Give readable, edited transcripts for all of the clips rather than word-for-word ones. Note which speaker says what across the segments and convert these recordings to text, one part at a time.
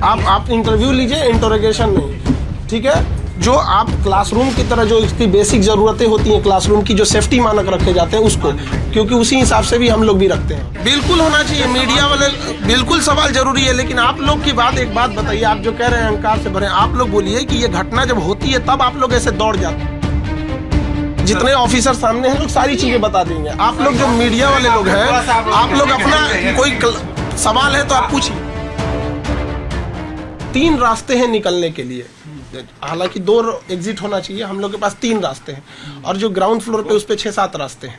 Speaker 1: आप इंटरव्यू लीजिए, इंटरोगेशन नहीं, ठीक है। जो आप क्लासरूम की तरह जो इसकी बेसिक ज़रूरतें होती हैं क्लासरूम की, जो सेफ्टी मानक रखे जाते हैं उसको, क्योंकि उसी हिसाब से भी हम लोग भी रखते हैं। बिल्कुल होना चाहिए, मीडिया वाले बिल्कुल सवाल जरूरी है, लेकिन आप लोग की बात, एक बात बताइए, आप जो कह रहे हैं अहंकार से भरे, आप लोग बोलिए कि ये घटना जब होती है तब आप लोग ऐसे दौड़ जाते हैं। जितने ऑफिसर सामने हैं लोग सारी चीजें बता देंगे। आप लोग जो मीडिया वाले लोग हैं, आप लोग अपना कोई सवाल है तो आप पूछिए। 3 रास्ते हैं निकलने के लिए, हालांकि 2 एग्जिट होना चाहिए, हम लोग के पास 3 रास्ते हैं, और जो ग्राउंड फ्लोर पे उस पे 6-7 रास्ते हैं।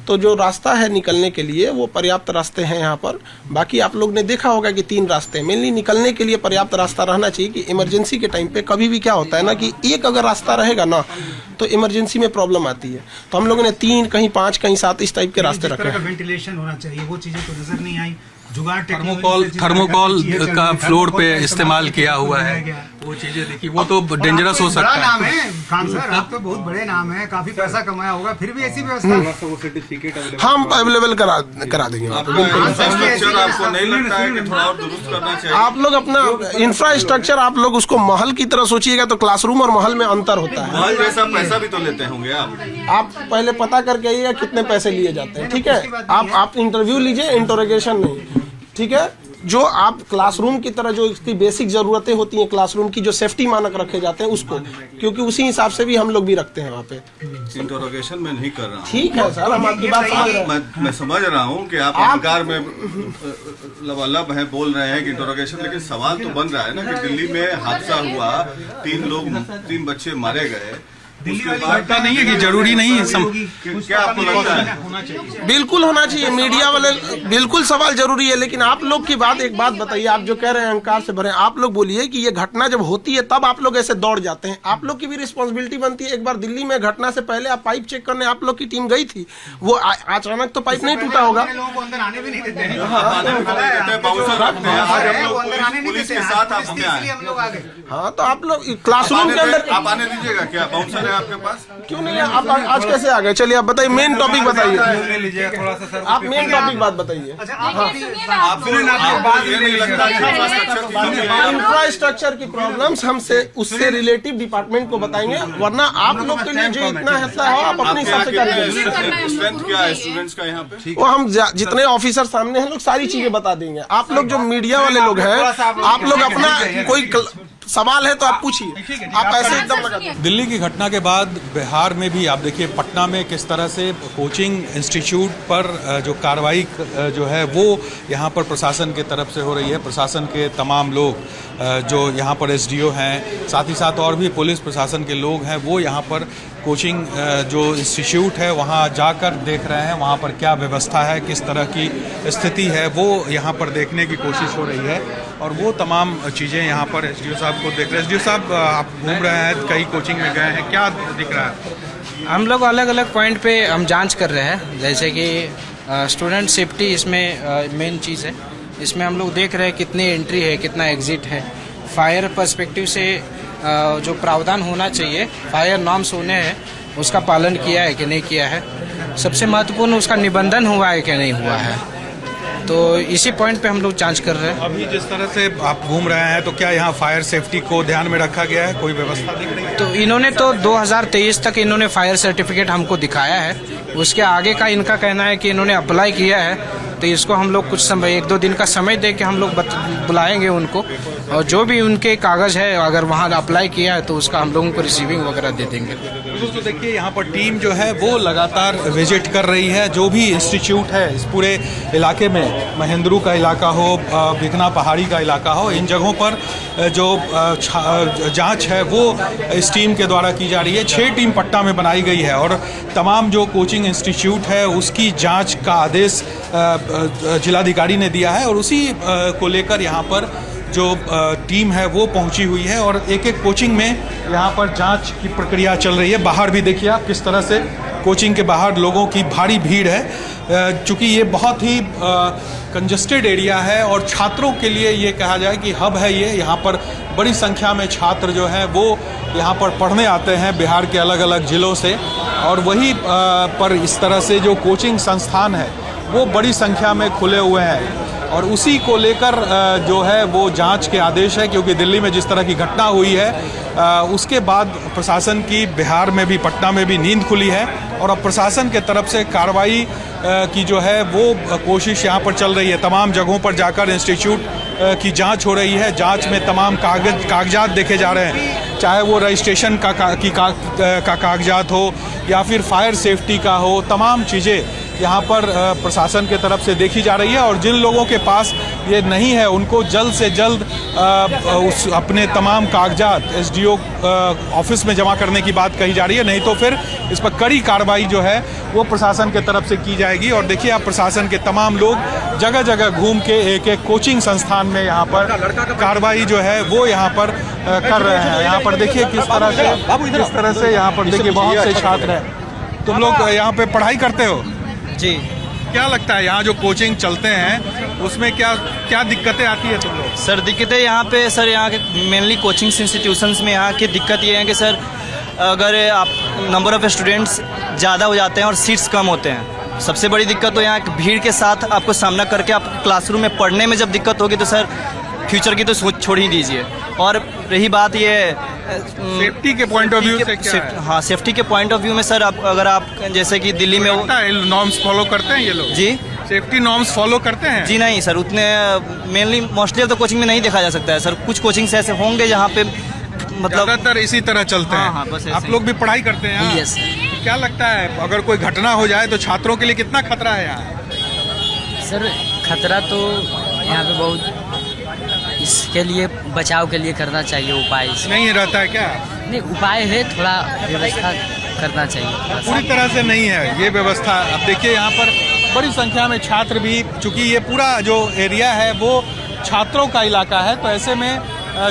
Speaker 1: तो जो रास्ता है निकलने के लिए वो पर्याप्त रास्ते हैं यहाँ पर। बाकी आप लोग ने देखा होगा कि 3 रास्ते हैं। मेनली निकलने के लिए पर्याप्त रास्ता रहना चाहिए कि इमरजेंसी के टाइम पे कभी भी क्या होता है ना कि एक अगर रास्ता रहेगा ना तो इमरजेंसी में प्रॉब्लम आती है। तो हम लोगों ने 3, कहीं 5, कहीं 7 इस टाइप के रास्ते रखे हैं।
Speaker 2: वेंटिलेशन होना चाहिए, वो चीजें तो नजर नहीं आई।
Speaker 3: थर्मोकॉल का फ्लोर पे इस्तेमाल किया हुआ है, वो चीजें देखिए, वो तो डेंजरस हो सकता है।
Speaker 2: नाम है खान सर, आप तो बहुत बड़े नाम है, काफी पैसा कमाया होगा, फिर भी ऐसी व्यवस्था
Speaker 1: हम अवेलेबल करा देंगे।
Speaker 4: आपको नहीं लगता है कि थोड़ा और दुरुस्त करना चाहिए?
Speaker 1: आप लोग अपना इंफ्रास्ट्रक्चर, आप लोग उसको महल की तरह सोचिएगा तो क्लासरूम और महल में अंतर होता है।
Speaker 4: महल जैसा पैसा भी तो लेते होंगे
Speaker 1: आप पहले पता करके आइएगा कितने पैसे लिए जाते हैं, ठीक है। आप इंटरव्यू लीजिए, इंटरोगेशन नहीं, ठीक है। जो आप क्लासरूम की तरह जो इसकी बेसिक ज़रूरतें होती हैं क्लासरूम की, जो सेफ्टी मानक रखे जाते हैं उसको, क्योंकि उसी हिसाब से भी हम लोग भी रखते हैं वहाँ पे।
Speaker 4: इंटरोगेशन में नहीं कर रहा हूँ,
Speaker 1: ठीक है सर, हम आपकी बात समझ रहे हैं।
Speaker 4: मैं समझ रहा हूँ कि आप अहंकार में लबालब है, बोल रहे हैं कि इंटरोगेशन, लेकिन सवाल तो बन रहा है ना कि दिल्ली में हादसा हुआ, 3 बच्चे मारे गए,
Speaker 3: लगता नहीं है कि जरूरी नहीं है
Speaker 4: क्या आपको लगता है?
Speaker 1: बिल्कुल होना चाहिए, मीडिया वाले बिल्कुल सवाल जरूरी है, लेकिन आप लोग की बात, एक बात बताइए, आप जो कह रहे हैं अहंकार से भरे, आप लोग बोलिए कि ये घटना जब होती है तब आप लोग ऐसे दौड़ जाते हैं। आप लोग की भी रिस्पॉन्सिबिलिटी बनती है। एक बार दिल्ली में घटना से पहले आप पाइप चेक करने आप लोग की टीम गई थी, वो अचानक तो पाइप नहीं टूटा होगा। हाँ, तो आप लोग क्लासरूम के अंदर
Speaker 4: आप आने दीजिएगा क्या? बाउंसर है आपके पास?
Speaker 1: क्यों नहीं है? आप आज कैसे आ गए? चलिए आप बताइए, मेन टॉपिक बताइए, आप मेन टॉपिक बात बताइए। इंफ्रास्ट्रक्चर की प्रॉब्लम्स हमसे उससे रिलेटिव डिपार्टमेंट को बताएंगे, वरना आप लोग के लिए जो इतना हिस्सा है आप अपने हिसाब से करिए।
Speaker 4: स्ट्रेंथ क्या है स्टूडेंट्स का यहाँ पे?
Speaker 1: वो हम जितने ऑफिसर सामने हैं लोग सारी चीजें बता देंगे। आप लोग जो मीडिया वाले लोग हैं, आप लोग अपना कोई सवाल है तो आप पूछिए, आप ऐसे एकदम लगा।
Speaker 3: दिल्ली की घटना के बाद बिहार में भी आप देखिए, पटना में किस तरह से कोचिंग इंस्टीट्यूट पर जो कार्रवाई जो है वो यहाँ पर प्रशासन की तरफ से हो रही है। प्रशासन के तमाम लोग जो यहाँ पर एसडीओ हैं, साथ ही साथ और भी पुलिस प्रशासन के लोग हैं, वो यहाँ पर कोचिंग जो इंस्टीट्यूट है वहाँ जाकर देख रहे हैं, वहाँ पर क्या व्यवस्था है, किस तरह की स्थिति है, वो यहाँ पर देखने की कोशिश हो रही है। और वो तमाम चीज़ें यहाँ पर एसडीओ साहब को देख रहे हैं। एसडीओ साहब, आप घूम रहे हैं, कई कोचिंग में गए हैं, क्या दिख रहा है?
Speaker 5: हम लोग अलग अलग पॉइंट पे हम जांच कर रहे हैं, जैसे कि स्टूडेंट सेफ्टी इसमें मेन चीज़ है। इसमें हम लोग देख रहे हैं कितनी एंट्री है, कितना एग्जिट है। फायर पर्सपेक्टिव से जो प्रावधान होना चाहिए, फायर नॉर्म्स होने हैं, उसका पालन किया है कि नहीं किया है। सबसे महत्वपूर्ण उसका निबंधन हुआ है कि नहीं हुआ है। तो इसी पॉइंट पे हम लोग जांच कर रहे हैं।
Speaker 3: अभी जिस तरह से आप घूम रहे हैं, तो क्या यहाँ फायर सेफ्टी को ध्यान में रखा गया है? कोई व्यवस्था दिख रही है?
Speaker 5: तो इन्होंने तो 2023 तक इन्होंने फायर सर्टिफिकेट हमको दिखाया है। उसके आगे का इनका कहना है कि इन्होंने अप्लाई किया है, तो इसको हम लोग कुछ समय 1-2 दिन का समय दे के हम लोग बुलाएंगे उनको, और जो भी उनके कागज़ है अगर वहाँ अप्लाई किया है तो उसका हम लोगों को रिसीविंग वगैरह दे देंगे।
Speaker 3: तो देखिए, यहाँ पर टीम जो है वो लगातार विजिट कर रही है। जो भी इंस्टीट्यूट है इस पूरे इलाके में, महेंद्रू का इलाका हो, भिकना पहाड़ी का इलाका हो, इन जगहों पर जो जांच है वो इस टीम के द्वारा की जा रही है। 6 टीम पट्टा में बनाई गई है और तमाम जो कोचिंग इंस्टीट्यूट है उसकी जांच का आदेश जिलाधिकारी ने दिया है, और उसी को लेकर यहाँ पर जो टीम है वो पहुंची हुई है। और एक एक कोचिंग में यहाँ पर जांच की प्रक्रिया चल रही है। बाहर भी देखिए आप किस तरह से कोचिंग के बाहर लोगों की भारी भीड़ है, चूँकि ये बहुत ही कंजस्टेड एरिया है और छात्रों के लिए ये कहा जाए कि हब है ये। यहाँ पर बड़ी संख्या में छात्र जो हैं वो यहाँ पर पढ़ने आते हैं बिहार के अलग अलग ज़िलों से, और वहीं पर इस तरह से जो कोचिंग संस्थान है वो बड़ी संख्या में खुले हुए हैं। और उसी को लेकर जो है वो जांच के आदेश है, क्योंकि दिल्ली में जिस तरह की घटना हुई है उसके बाद प्रशासन की बिहार में भी, पटना में भी नींद खुली है और अब प्रशासन के तरफ से कार्रवाई की जो है वो कोशिश यहाँ पर चल रही है। तमाम जगहों पर जाकर इंस्टीट्यूट की जांच हो रही है। जांच में तमाम कागजात देखे जा रहे हैं, चाहे वो रजिस्ट्रेशन का कागजात हो या फिर फायर सेफ्टी का हो। तमाम चीज़ें यहाँ पर प्रशासन के तरफ से देखी जा रही है और जिन लोगों के पास ये नहीं है उनको जल्द से जल्द उस अपने तमाम कागजात एसडीओ ऑफिस में जमा करने की बात कही जा रही है, नहीं तो फिर इस पर कड़ी कार्रवाई जो है वो प्रशासन के तरफ से की जाएगी। और देखिए आप प्रशासन के तमाम लोग जगह जगह घूम के एक एक कोचिंग संस्थान में यहाँ पर कार्रवाई जो है वो यहाँ पर कर रहे हैं। यहाँ पर देखिए किस तरह से यहाँ पर देखिए बहुत से छात्र हैं। तुम लोग यहाँ पे पढ़ाई करते हो?
Speaker 5: जी।
Speaker 3: क्या लगता है यहाँ जो कोचिंग चलते हैं उसमें क्या क्या दिक्कतें आती है तुम लोग?
Speaker 6: सर दिक्कतें यहाँ पे सर यहाँ के मेनली कोचिंग इंस्टीट्यूशंस में यहाँ की दिक्कत ये है कि सर अगर आप नंबर ऑफ़ स्टूडेंट्स ज़्यादा हो जाते हैं और सीट्स कम होते हैं। सबसे बड़ी दिक्कत तो यहाँ भीड़ के साथ आपको सामना करके आप क्लासरूम में पढ़ने में जब दिक्कत होगी तो सर फ्यूचर की तो छोड़ ही दीजिए। और रही बात ये
Speaker 3: सेफ्टी के पॉइंट ऑफ व्यू से क्या है?
Speaker 6: हाँ, सेफ्टी के पॉइंट ऑफ व्यू में सर अगर आप जैसे कि दिल्ली में
Speaker 3: नॉर्म्स फॉलो करते हैं ये लोग?
Speaker 6: जी,
Speaker 3: सेफ्टी नॉर्म्स फॉलो करते हैं?
Speaker 6: जी नहीं सर, उतने मेनली मोस्टली तो कोचिंग में नहीं देखा जा सकता है सर। कुछ कोचिंग्स ऐसे होंगे जहाँ पे मतलब
Speaker 3: ज़्यादातर इसी तरह चलते हैं।
Speaker 6: हाँ, बस
Speaker 3: आप लोग भी पढ़ाई करते हैं यहाँ?
Speaker 6: यस।
Speaker 3: क्या लगता है अगर कोई घटना हो जाए तो छात्रों के लिए कितना खतरा है यहाँ?
Speaker 7: सर खतरा तो यहाँ पे बहुत, इसके लिए बचाव के लिए करना चाहिए उपाय।
Speaker 3: नहीं रहता है क्या?
Speaker 7: नहीं, उपाय है, थोड़ा व्यवस्था करना चाहिए।
Speaker 3: पूरी तरह से नहीं है ये व्यवस्था। अब देखिए यहाँ पर बड़ी संख्या में छात्र भी, चूंकि ये पूरा जो एरिया है वो छात्रों का इलाका है, तो ऐसे में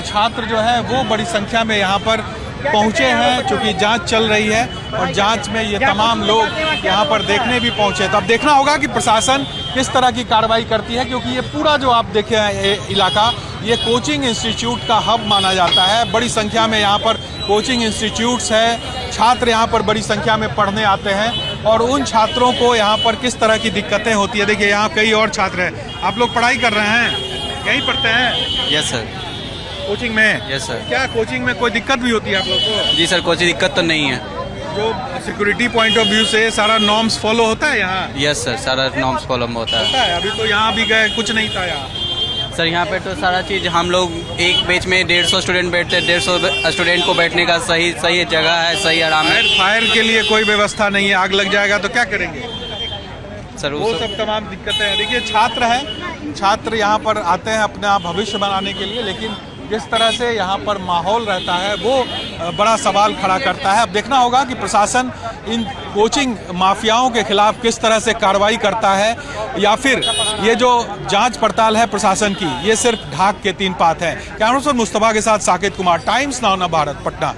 Speaker 3: छात्र जो है वो बड़ी संख्या में यहाँ पर पहुँचे हैं। चूँकि जांच चल रही है और जांच में ये तमाम लोग यहाँ पर देखने भी पहुँचे। तो अब देखना होगा कि प्रशासन किस तरह की कार्रवाई करती है, क्योंकि ये पूरा जो आप देखे हैं इलाका ये कोचिंग इंस्टीट्यूट का हब माना जाता है। बड़ी संख्या में यहाँ पर कोचिंग इंस्टीट्यूट्स है, छात्र यहाँ पर बड़ी संख्या में पढ़ने आते हैं और उन छात्रों को यहाँ पर किस तरह की दिक्कतें होती है। देखिए यहाँ कई और छात्र हैं। आप लोग पढ़ाई कर रहे हैं, यहीं पढ़ते हैं?
Speaker 6: Yes sir.
Speaker 3: कोचिंग में?
Speaker 6: Yes sir.
Speaker 3: क्या कोचिंग में कोई दिक्कत भी होती है आप लोग को?
Speaker 6: जी सर, कोई दिक्कत तो नहीं है।
Speaker 3: जो सिक्योरिटी पॉइंट ऑफ व्यू से सारा नॉर्म्स फॉलो होता है यहाँ?
Speaker 6: यस सर, सारा नॉर्म्स फॉलो होता है।
Speaker 3: अभी तो यहाँ भी गए, कुछ नहीं था यहाँ।
Speaker 6: सर यहाँ पे तो सारा चीज़ हम लोग एक बेंच में 150 स्टूडेंट बैठते हैं। 150 स्टूडेंट को बैठने का सही जगह है, सही आराम है।
Speaker 3: फायर के लिए कोई व्यवस्था नहीं है, आग लग जाएगा तो क्या करेंगे
Speaker 6: सर?
Speaker 3: वो सब तमाम दिक्कतें हैं। देखिए छात्र हैं, छात्र यहाँ पर आते हैं अपना भविष्य बनाने के लिए, लेकिन जिस तरह से यहाँ पर माहौल रहता है वो बड़ा सवाल खड़ा करता है। अब देखना होगा कि प्रशासन इन कोचिंग माफियाओं के खिलाफ किस तरह से कार्रवाई करता है, या फिर ये जो जांच पड़ताल है प्रशासन की ये सिर्फ ढाक के 3 पात है। कैमरा पर्सन मुस्तफा के साथ साकिब कुमार, टाइम्स नाउ भारत, पटना।